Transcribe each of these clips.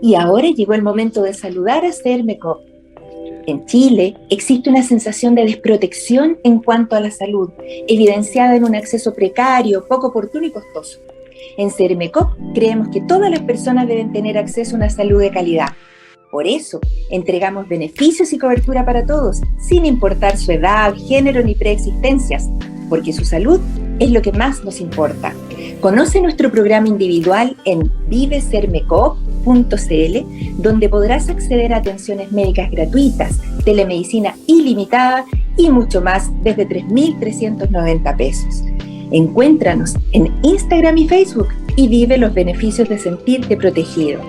Y ahora llegó el momento de saludar a CERMECOP. En Chile existe una sensación de desprotección en cuanto a la salud, evidenciada en un acceso precario, poco oportuno y costoso. En CERMECOP creemos que todas las personas deben tener acceso a una salud de calidad. Por eso, entregamos beneficios y cobertura para todos, sin importar su edad, género ni preexistencias, porque su salud es lo que más nos importa. Conoce nuestro programa individual en vivesermecop.cl, donde podrás acceder a atenciones médicas gratuitas, telemedicina ilimitada y mucho más desde 3.390 pesos. Encuéntranos en Instagram y Facebook y vive los beneficios de sentirte protegido.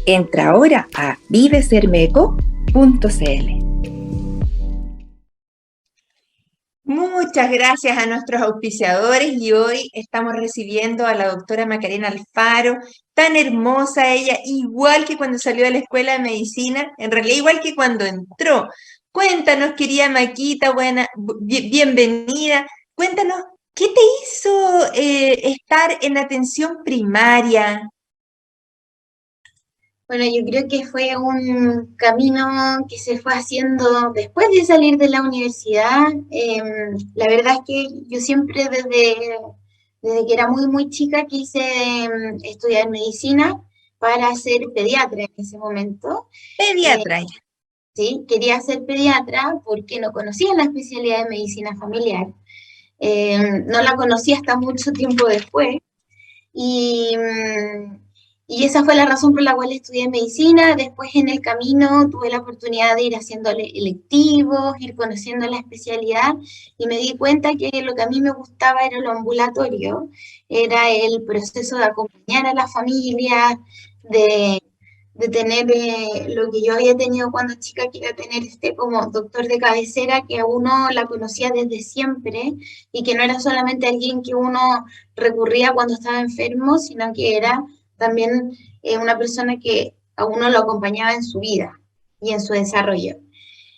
Entra ahora a vivesermeco.cl. Muchas gracias a nuestros auspiciadores y hoy estamos recibiendo a la doctora Macarena Alfaro, tan hermosa ella, igual que cuando salió de la escuela de medicina, en realidad igual que cuando entró. Cuéntanos, querida Maquita, bienvenida. Cuéntanos, ¿qué te hizo estar en atención primaria? Bueno, yo creo que fue un camino que se fue haciendo después de salir de la universidad. La verdad es que yo siempre desde que era muy chica quise estudiar medicina para ser pediatra en ese momento. Eh, Pediatra. sí, quería ser pediatra porque no conocía la especialidad de medicina familiar. No la conocí hasta mucho tiempo después. Y, y esa fue la razón por la cual estudié medicina. Después en el camino tuve la oportunidad de ir haciendo electivos, ir conociendo la especialidad y me di cuenta que lo que a mí me gustaba era lo ambulatorio, era el proceso de acompañar a la familia, de, de tener lo que yo había tenido cuando chica, que era tener este como doctor de cabecera que a uno la conocía desde siempre y que no era solamente alguien que uno recurría cuando estaba enfermo, sino que era también una persona que a uno lo acompañaba en su vida y en su desarrollo.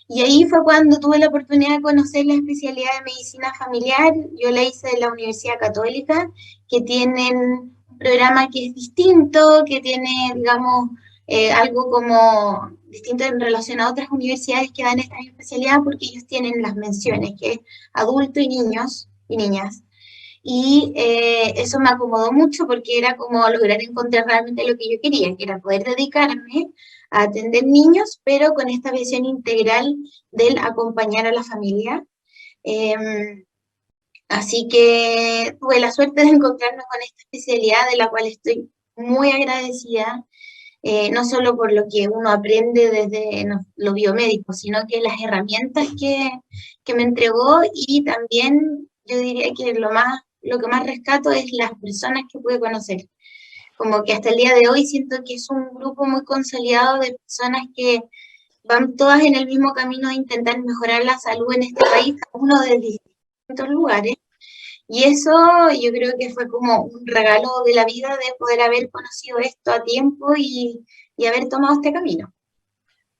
Y ahí fue cuando tuve la oportunidad de conocer la especialidad de medicina familiar. Yo la hice en la Universidad Católica, que tienen un programa que es distinto, que tiene, digamos, algo como distinto en relación a otras universidades que dan esta especialidad, porque ellos tienen las menciones, que es adulto y niños y niñas. Y eso me acomodó mucho porque era como lograr encontrar realmente lo que yo quería, que era poder dedicarme a atender niños, pero con esta visión integral del acompañar a la familia. Eh, Así que tuve la suerte de encontrarme con esta especialidad de la cual estoy muy agradecida, no solo por lo que uno aprende desde lo biomédico, sino que las herramientas que me entregó y también yo diría que lo que más rescato es las personas que pude conocer. Como que hasta el día de hoy siento que es un grupo muy consolidado de personas que van todas en el mismo camino de intentar mejorar la salud en este país, cada uno de distintos lugares. Y eso yo creo que fue como un regalo de la vida de poder haber conocido esto a tiempo y haber tomado este camino.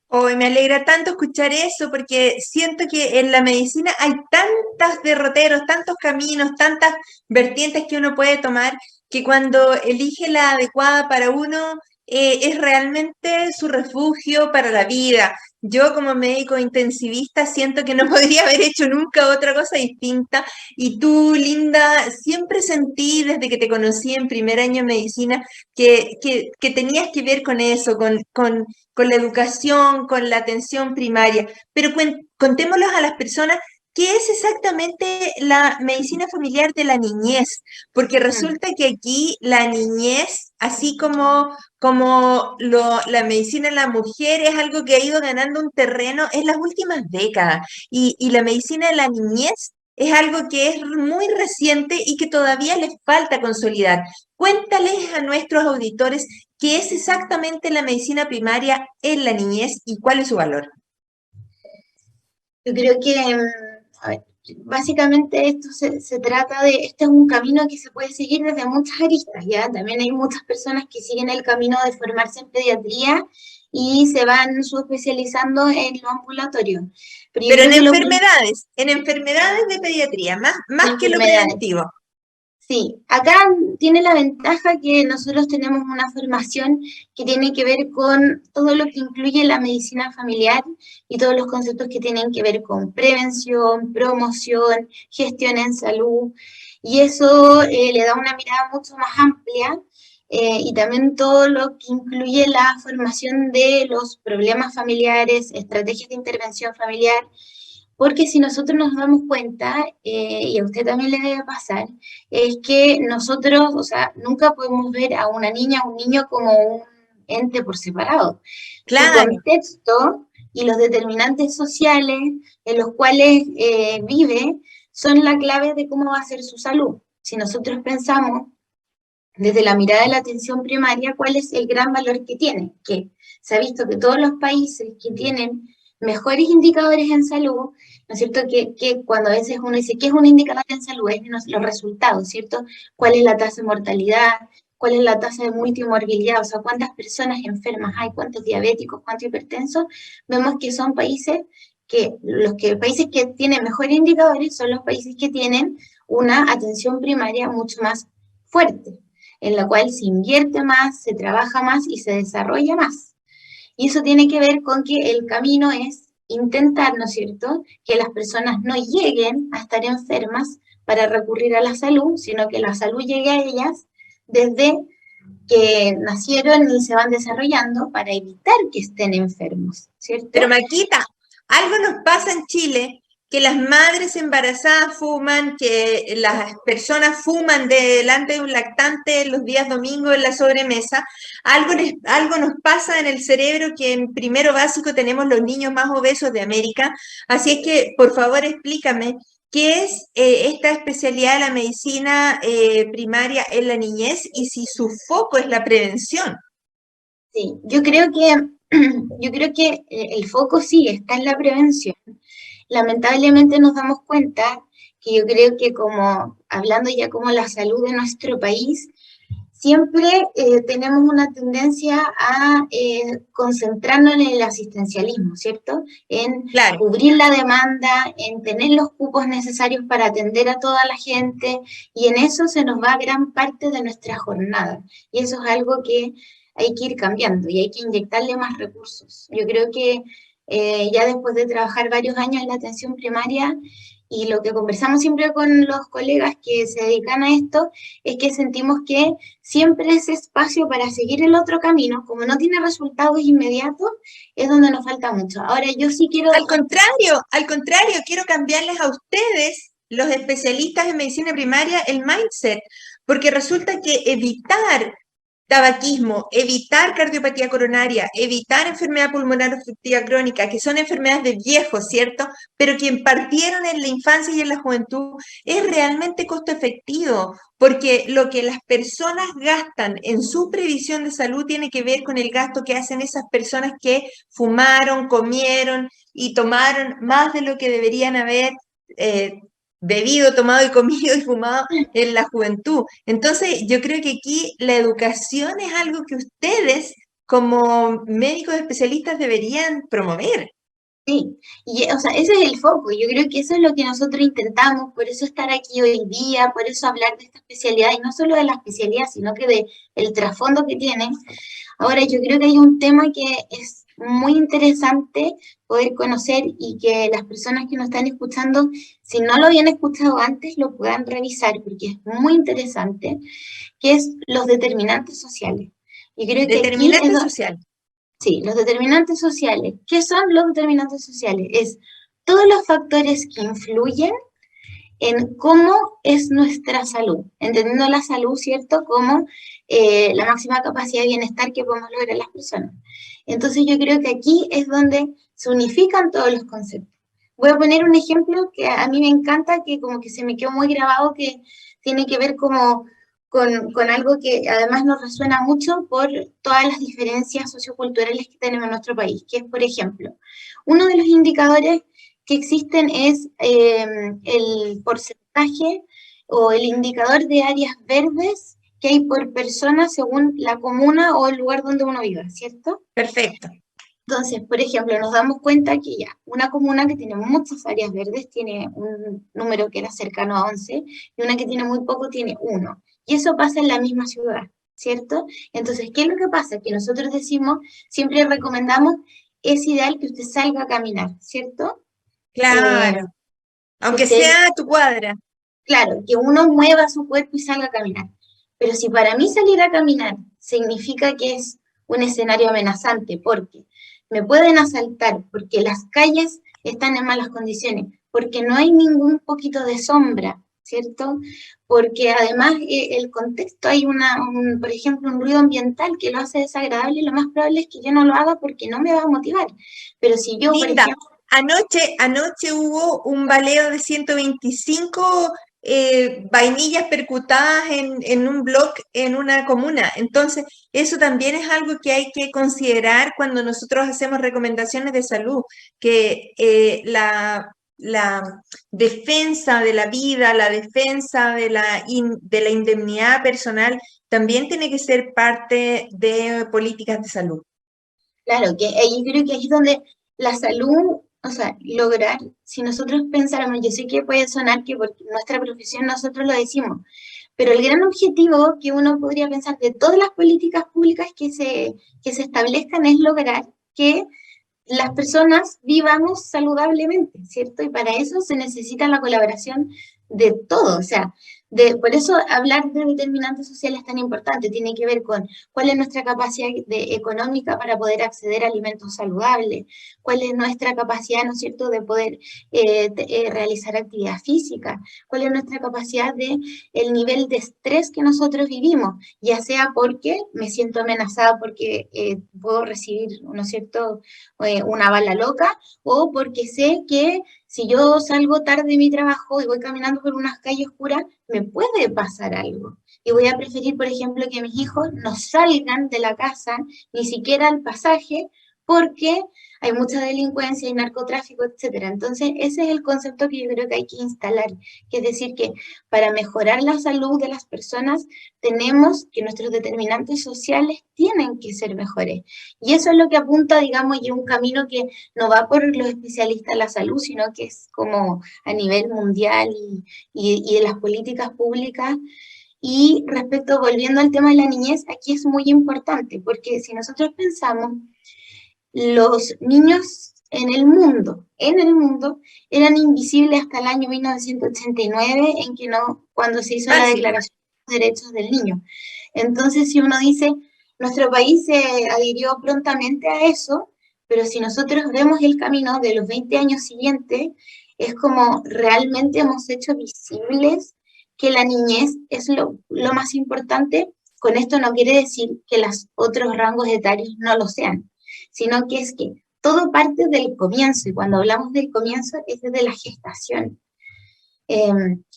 Hoy me alegra tanto escuchar eso porque siento que en la medicina hay tantos derroteros, tantos caminos, tantas vertientes que uno puede tomar que cuando elige la adecuada para uno es realmente su refugio para la vida. Yo como médico intensivista siento que no podría haber hecho nunca otra cosa distinta y tú, Linda, siempre sentí desde que te conocí en primer año de medicina que tenías que ver con eso, con la educación, con la atención primaria. Pero contémoslos a las personas qué es exactamente la medicina familiar de la niñez, porque Mm. resulta que aquí la niñez, así como la medicina en la mujer, es algo que ha ido ganando un terreno en las últimas décadas, y la medicina de la niñez es algo que es muy reciente y que todavía les falta consolidar. Cuéntales a nuestros auditores qué es exactamente la medicina primaria en la niñez y cuál es su valor. Yo creo que, a ver, básicamente esto se trata de, este es un camino que se puede seguir desde muchas aristas, ¿ya? También hay muchas personas que siguen el camino de formarse en pediatría y se van subespecializando en lo ambulatorio. Pero yo Pero creo que lo en enfermedades de pediatría, más que lo enfermedades. preventivo. Sí, acá tiene la ventaja que nosotros tenemos una formación que tiene que ver con todo lo que incluye la medicina familiar y todos los conceptos que tienen que ver con prevención, promoción, gestión en salud, y eso le da una mirada mucho más amplia, y también todo lo que incluye la formación de los problemas familiares, estrategias de intervención familiar, porque si nosotros nos damos cuenta, y a usted también le debe pasar, es que nosotros, o sea, nunca podemos ver a una niña o un niño como un ente por separado. Su Claro, contexto y los determinantes sociales en los cuales vive son la clave de cómo va a ser su salud. Si nosotros pensamos desde la mirada de la atención primaria, ¿cuál es el gran valor que tiene? Que se ha visto que todos los países que tienen mejores indicadores en salud, ¿no es cierto? Que cuando a veces uno dice, ¿qué es un indicador en salud? Es los resultados, ¿cierto? ¿Cuál es la tasa de mortalidad? ¿Cuál es la tasa de multimorbilidad? O sea, ¿cuántas personas enfermas hay? ¿Cuántos diabéticos? ¿Cuántos hipertensos? Vemos que son países países que tienen mejores indicadores son los países que tienen una atención primaria mucho más fuerte, en la cual se invierte más, se trabaja más y se desarrolla más. Y eso tiene que ver con que el camino es intentar, ¿no es cierto?, que las personas no lleguen a estar enfermas para recurrir a la salud, sino que la salud llegue a ellas desde que nacieron y se van desarrollando para evitar que estén enfermos, pero ¿cierto? Maquita, algo nos pasa en Chile, que las madres embarazadas fuman, que las personas fuman delante de un lactante los días domingos en la sobremesa. Algo nos pasa en el cerebro que en primero básico tenemos los niños más obesos de América. Así es que, por favor, explícame, ¿qué es esta especialidad de la medicina primaria en la niñez y si su foco es la prevención? Sí, yo creo que el foco sí está en la prevención. Lamentablemente nos damos cuenta que yo creo que como, hablando ya como la salud de nuestro país, siempre tenemos una tendencia a concentrarnos en el asistencialismo, ¿cierto? En Claro. cubrir la demanda, en tener los cupos necesarios para atender a toda la gente, y en eso se nos va gran parte de nuestra jornada. Y eso es algo que hay que ir cambiando y hay que inyectarle más recursos. Yo creo que ya después de trabajar varios años en la atención primaria, y lo que conversamos siempre con los colegas que se dedican a esto, es que sentimos que siempre ese espacio para seguir el otro camino, como no tiene resultados inmediatos, es donde nos falta mucho. Ahora, yo sí quiero dejar... Al contrario, quiero cambiarles a ustedes, los especialistas en medicina primaria, el mindset, porque resulta que evitar tabaquismo, evitar cardiopatía coronaria, evitar enfermedad pulmonar obstructiva crónica, que son enfermedades de viejos, ¿cierto? Pero que partieron en la infancia y en la juventud, es realmente costo efectivo, porque lo que las personas gastan en su previsión de salud tiene que ver con el gasto que hacen esas personas que fumaron, comieron y tomaron más de lo que deberían haber eh, bebido, tomado y comido y fumado en la juventud. Entonces, yo creo que aquí la educación es algo que ustedes, como médicos especialistas, deberían promover. Sí, y o sea, ese es el foco. Yo creo que eso es lo que nosotros intentamos, por eso estar aquí hoy día, por eso hablar de esta especialidad, y no solo de la especialidad, sino que de el trasfondo que tiene. Ahora, yo creo que hay un tema que es muy interesante poder conocer y que las personas que nos están escuchando, si no lo habían escuchado antes, lo puedan revisar, porque es muy interesante, que es los determinantes sociales. Yo creo que aquí es Determinante social. sí, los determinantes sociales. ¿Qué son los determinantes sociales? Es todos los factores que influyen en cómo es nuestra salud, entendiendo la salud, ¿cierto?, como la máxima capacidad de bienestar que podemos lograr las personas. Entonces yo creo que aquí es donde se unifican todos los conceptos. Voy a poner un ejemplo que a mí me encanta, que como que se me quedó muy grabado, que tiene que ver como con algo que además nos resuena mucho por todas las diferencias socioculturales que tenemos en nuestro país, que es, por ejemplo, uno de los indicadores que existen es el porcentaje o el indicador de áreas verdes que hay por persona según la comuna o el lugar donde uno viva, ¿cierto? Perfecto. Entonces, por ejemplo, nos damos cuenta que ya una comuna que tiene muchas áreas verdes tiene un número que era cercano a 11 y una que tiene muy poco tiene uno. Y eso pasa en la misma ciudad, ¿cierto? Entonces, ¿qué es lo que pasa? Que nosotros decimos, siempre recomendamos, es ideal que usted salga a caminar, ¿cierto? Eh, Claro, que aunque usted, sea a tu cuadra. claro, que uno mueva su cuerpo y salga a caminar. Pero si para mí salir a caminar significa que es un escenario amenazante, porque me pueden asaltar, porque las calles están en malas condiciones, porque no hay ningún poquito de sombra, ¿cierto? Porque además el contexto hay por ejemplo, un ruido ambiental que lo hace desagradable, lo más probable es que yo no lo haga porque no me va a motivar. Pero si yo, por Linda, ejemplo, anoche hubo un baleo de 125 vainillas percutadas en un blog en una comuna. Entonces, eso también es algo que hay que considerar cuando nosotros hacemos recomendaciones de salud, que la defensa de la vida, la defensa de de la indemnidad personal, también tiene que ser parte de políticas de salud. claro, que ahí creo que ahí es donde la salud, o sea, lograr, si nosotros pensáramos, yo sé que puede sonar que por nuestra profesión nosotros lo decimos, pero el gran objetivo que uno podría pensar de todas las políticas públicas que se establezcan es lograr que las personas vivamos saludablemente, ¿cierto? Y para eso se necesita la colaboración de todo, o sea, por eso hablar de determinantes sociales es tan importante, tiene que ver con cuál es nuestra capacidad económica para poder acceder a alimentos saludables, cuál es nuestra capacidad, ¿no es cierto?, de poder realizar actividad física, cuál es nuestra capacidad de el nivel de estrés que nosotros vivimos, ya sea porque me siento amenazada porque puedo recibir, ¿no es cierto?, una bala loca, o porque sé que si yo salgo tarde de mi trabajo y voy caminando por unas calles oscuras, me puede pasar algo. Y voy a preferir, por ejemplo, que mis hijos no salgan de la casa, ni siquiera al pasaje, porque hay mucha delincuencia y narcotráfico, etcétera. Entonces, ese es el concepto que yo creo que hay que instalar, que es decir, que para mejorar la salud de las personas, tenemos que nuestros determinantes sociales tienen que ser mejores. Y eso es lo que apunta, digamos, y un camino que no va por los especialistas en la salud, sino que es como a nivel mundial y de las políticas públicas. Y respecto, volviendo al tema de la niñez, aquí es muy importante, porque si nosotros pensamos, los niños en el mundo, eran invisibles hasta el año 1989, en que no, cuando se hizo la Fácil. Declaración de los Derechos del Niño. Entonces, si uno dice, nuestro país se adhirió prontamente a eso, pero si nosotros vemos el camino de los 20 años siguientes, es como realmente hemos hecho visibles que la niñez es lo más importante. Con esto no quiere decir que los otros rangos etarios no lo sean, sino que es que todo parte del comienzo, y cuando hablamos del comienzo es desde la gestación.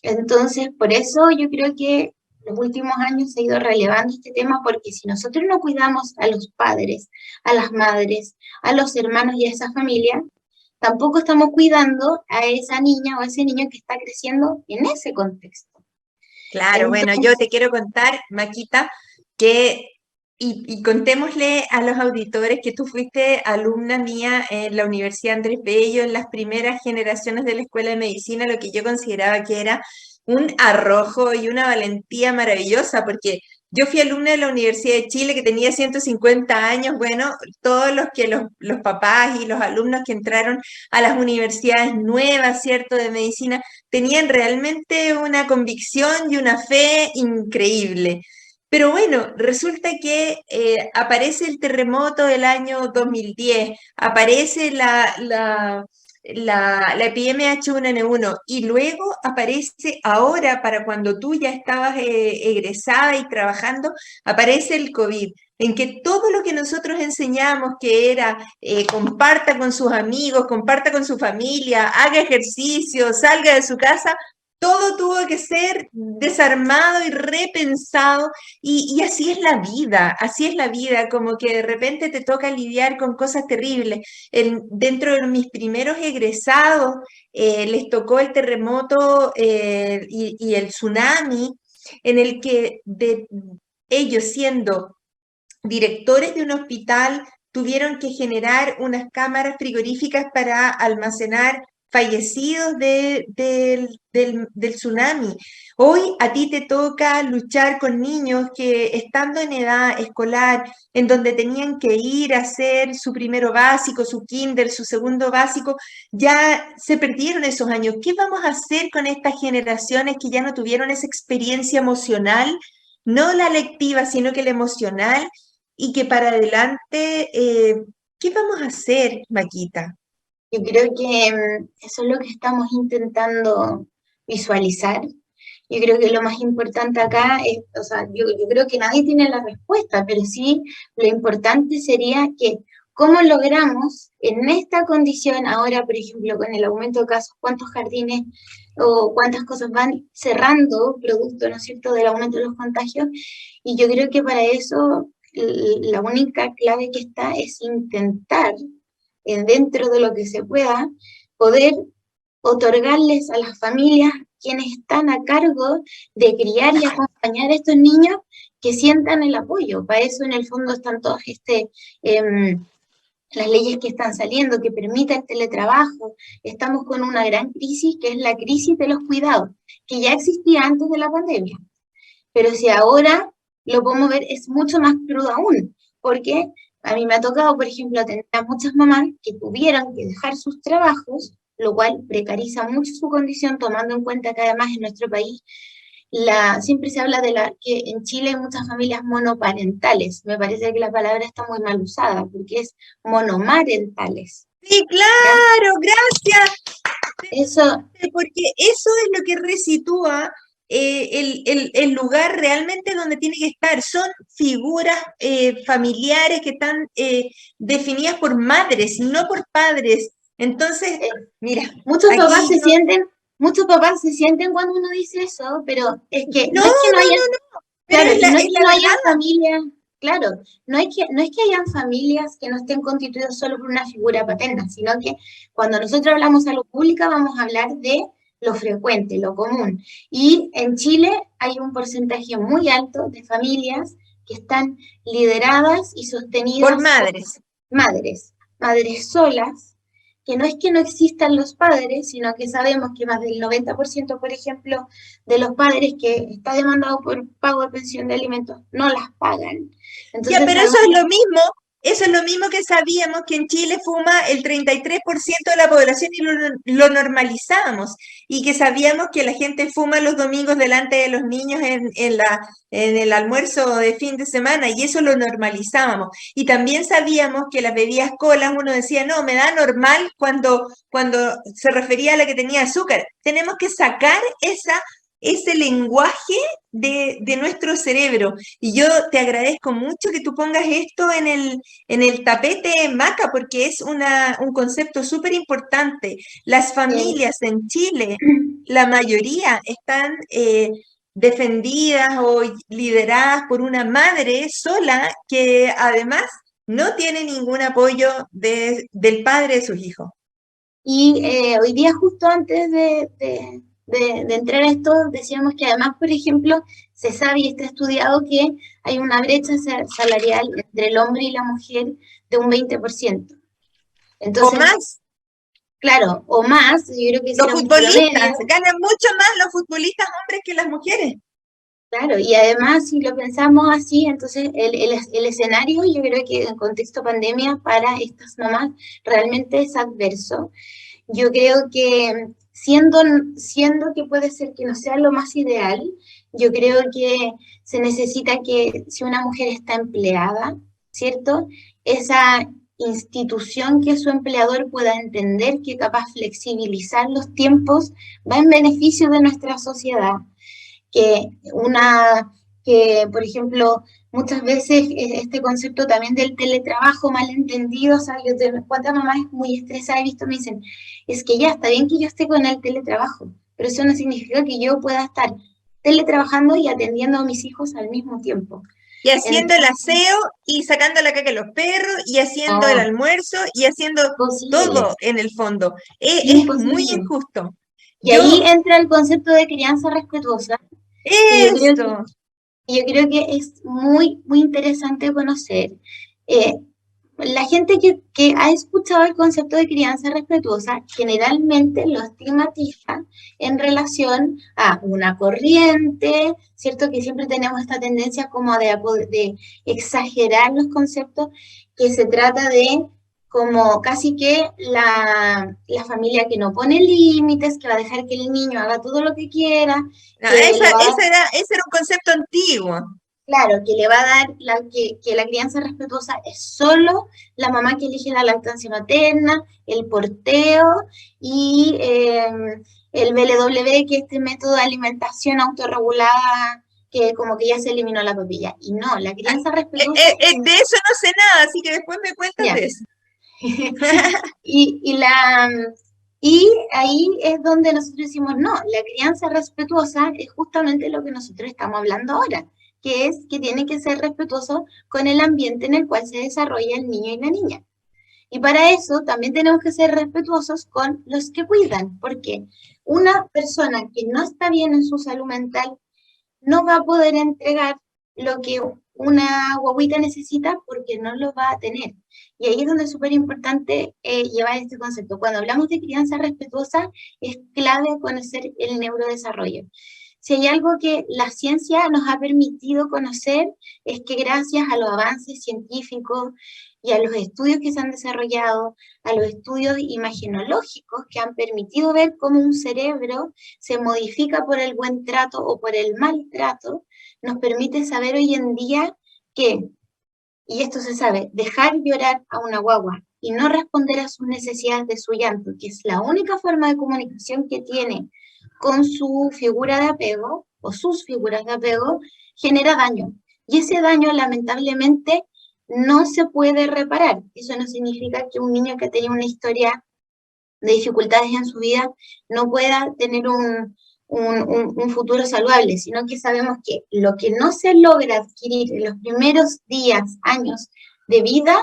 Entonces, por eso yo creo que los últimos años se ha ido relevando este tema, porque si nosotros no cuidamos a los padres, a las madres, a los hermanos y a esa familia, tampoco estamos cuidando a esa niña o a ese niño que está creciendo en ese contexto. Claro, bueno, yo Entonces, te quiero contar, Maquita, que, y contémosle a los auditores que tú fuiste alumna mía en la Universidad Andrés Bello, en las primeras generaciones de la Escuela de Medicina, lo que yo consideraba que era un arrojo y una valentía maravillosa, porque yo fui alumna de la Universidad de Chile que tenía 150 años, bueno, todos los papás y los alumnos que entraron a las universidades nuevas, ¿cierto?, de medicina, tenían realmente una convicción y una fe increíble. Pero bueno, resulta que aparece el terremoto del año 2010, aparece la epidemia H1N1 y luego aparece ahora, para cuando tú ya estabas egresada y trabajando, aparece el COVID, en que todo lo que nosotros enseñamos, que era comparta con sus amigos, comparta con su familia, haga ejercicio, salga de su casa, todo tuvo que ser desarmado y repensado y así es la vida, como que de repente te toca lidiar con cosas terribles. Dentro de mis primeros egresados les tocó el terremoto y el tsunami, en el que ellos siendo directores de un hospital, tuvieron que generar unas cámaras frigoríficas para almacenar fallecidos del tsunami. Hoy a ti te toca luchar con niños que estando en edad escolar, en donde tenían que ir a hacer su primero básico, su kinder, su segundo básico, ya se perdieron esos años. ¿Qué vamos a hacer con estas generaciones que ya no tuvieron esa experiencia emocional, no la lectiva, sino que la emocional, y que para adelante, ¿qué vamos a hacer, Maquita? Yo creo que eso es lo que estamos intentando visualizar. Yo creo que lo más importante acá es, o sea, yo creo que nadie tiene la respuesta, pero sí lo importante sería que cómo logramos en esta condición, ahora por ejemplo con el aumento de casos, cuántos jardines o cuántas cosas van cerrando producto, ¿no es cierto?, del aumento de los contagios. Y yo creo que para eso la única clave que está es intentar dentro de lo que se pueda, poder otorgarles a las familias quienes están a cargo de criar y acompañar a estos niños que sientan el apoyo. Para eso en el fondo están todas las leyes que están saliendo, que permiten el teletrabajo. Estamos con una gran crisis, que es la crisis de los cuidados, que ya existía antes de la pandemia. Pero si ahora lo podemos ver, es mucho más crudo aún, porque a mí me ha tocado, por ejemplo, atender a muchas mamás que tuvieron que dejar sus trabajos, lo cual precariza mucho su condición, tomando en cuenta que además en nuestro país siempre se habla que en Chile hay muchas familias monoparentales. Me parece que la palabra está muy mal usada, porque es monomarentales. Sí, ¿Ya? claro, gracias. Eso, Porque eso es lo que resitúa el lugar realmente donde tiene que estar. Son figuras familiares que están definidas por madres, no por padres. Entonces, mira, muchos papás aquí se yo... sienten, muchos papás se sienten cuando uno dice eso, pero es que No, no es que no no, haya, no, no, pero claro, y no es es que la no hayan verdad. familias, claro, no es que hayan familias que no estén constituidas solo por una figura paterna, sino que cuando nosotros hablamos a lo pública vamos a hablar de lo frecuente, lo común. Y en Chile hay un porcentaje muy alto de familias que están lideradas y Por sostenidas por madres. madres, madres solas, que no es que no existan los padres, sino que sabemos que más del 90%, por ejemplo, de los padres que está demandado por pago de pensión de alimentos, no las pagan. Ya, Entonces pero sabemos eso es lo mismo que sabíamos que en Chile fuma el 33% de la población y lo normalizábamos, y que sabíamos que la gente fuma los domingos delante de los niños en el almuerzo de fin de semana, y eso lo normalizábamos. Y también sabíamos que las bebidas colas, uno decía, no, me da normal cuando se refería a la que tenía azúcar. Tenemos que sacar ese lenguaje de nuestro cerebro. Y yo te agradezco mucho que tú pongas esto en el tapete, Maca, porque es un concepto súper importante. Las que familias en Chile, la mayoría están defendidas o lideradas por una madre sola que además no tiene ningún apoyo del padre de sus hijos. Y hoy día, justo antes de entrar a esto, decíamos que además, por ejemplo, se sabe y está estudiado que hay una brecha salarial entre el hombre y la mujer de un 20%. O Entonces, más, claro, o más, yo creo que si los era un promedio, futbolistas, ganan mucho más los futbolistas hombres que las mujeres. claro, y además si lo pensamos así, entonces el escenario yo creo que en contexto pandemia para estas mamás realmente es adverso. Yo creo que siendo que puede ser que no sea lo más ideal, yo creo que se necesita que si una mujer está empleada, ¿cierto? Esa institución que su empleador pueda entender que capaz flexibilizar los tiempos va en beneficio de nuestra sociedad, que por ejemplo, muchas veces este concepto también del teletrabajo mal entendido, o sea, yo cuántas mamás muy estresadas he visto me dicen, es que ya está bien que yo esté con el teletrabajo, pero eso no significa que yo pueda estar teletrabajando y atendiendo a mis hijos al mismo tiempo. Y haciendo el Entonces, aseo y sacando la caca a los perros y haciendo el no, almuerzo y haciendo imposible, todo en el fondo. Es muy imposible. injusto. Y ahí Yo, entra el concepto de crianza respetuosa, que esto, yo creo que es muy, muy interesante conocer. Eh, La gente que ha escuchado el concepto de crianza respetuosa generalmente lo estigmatiza en relación a una corriente, ¿cierto? Que siempre tenemos esta tendencia como de exagerar los conceptos, que se trata de como casi que la familia que no pone límites, que va a dejar que el niño haga todo lo que quiera, No, que le va a ese era un concepto antiguo. Claro, que le va a dar que la crianza respetuosa es solo la mamá que elige la lactancia materna, el porteo y el BLW, que es este método de alimentación autorregulada, que como que ya se eliminó la papilla. Y no, la crianza respetuosa... De eso no sé nada, así que después me cuentas Ya. de eso. Y ahí es donde nosotros decimos, no, la crianza respetuosa es justamente lo que nosotros estamos hablando ahora, que es que tiene que ser respetuoso con el ambiente en el cual se desarrolla el niño y la niña. Y para eso también tenemos que ser respetuosos con los que cuidan, porque una persona que no está bien en su salud mental no va a poder entregar lo que una guaguita necesita porque no lo va a tener. Y ahí es donde es súper importante llevar este concepto. Cuando hablamos de crianza respetuosa, es clave conocer el neurodesarrollo. Si hay algo que la ciencia nos ha permitido conocer, es que gracias a los avances científicos y a los estudios que se han desarrollado, a los estudios imagenológicos que han permitido ver cómo un cerebro se modifica por el buen trato o por el maltrato, nos permite saber hoy en día que, y esto se sabe, dejar llorar a una guagua y no responder a sus necesidades de su llanto, que es la única forma de comunicación que tiene con su figura de apego o sus figuras de apego, genera daño. Y ese daño, lamentablemente, no se puede reparar. Eso no significa que un niño que tenía una historia de dificultades en su vida no pueda tener un futuro saludable, sino que sabemos que lo que no se logra adquirir en los primeros días, años de vida,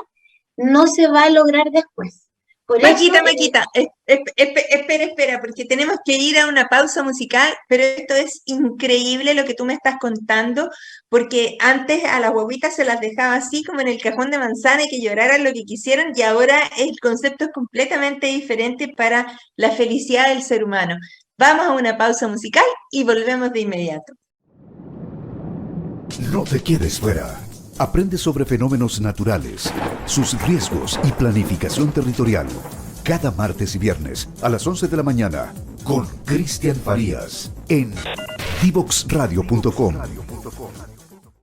no se va a lograr después. Por Maquita, espera, porque tenemos que ir a una pausa musical, pero esto es increíble lo que tú me estás contando, porque antes a las guaguitas se las dejaba así como en el cajón de manzana y que lloraran lo que quisieran, y ahora el concepto es completamente diferente para la felicidad del ser humano. Vamos a una pausa musical y volvemos de inmediato. No te quedes fuera. Aprende sobre fenómenos naturales, sus riesgos y planificación territorial. Cada martes y viernes a las 11 de la mañana con Cristian Farías en divoxradio.com.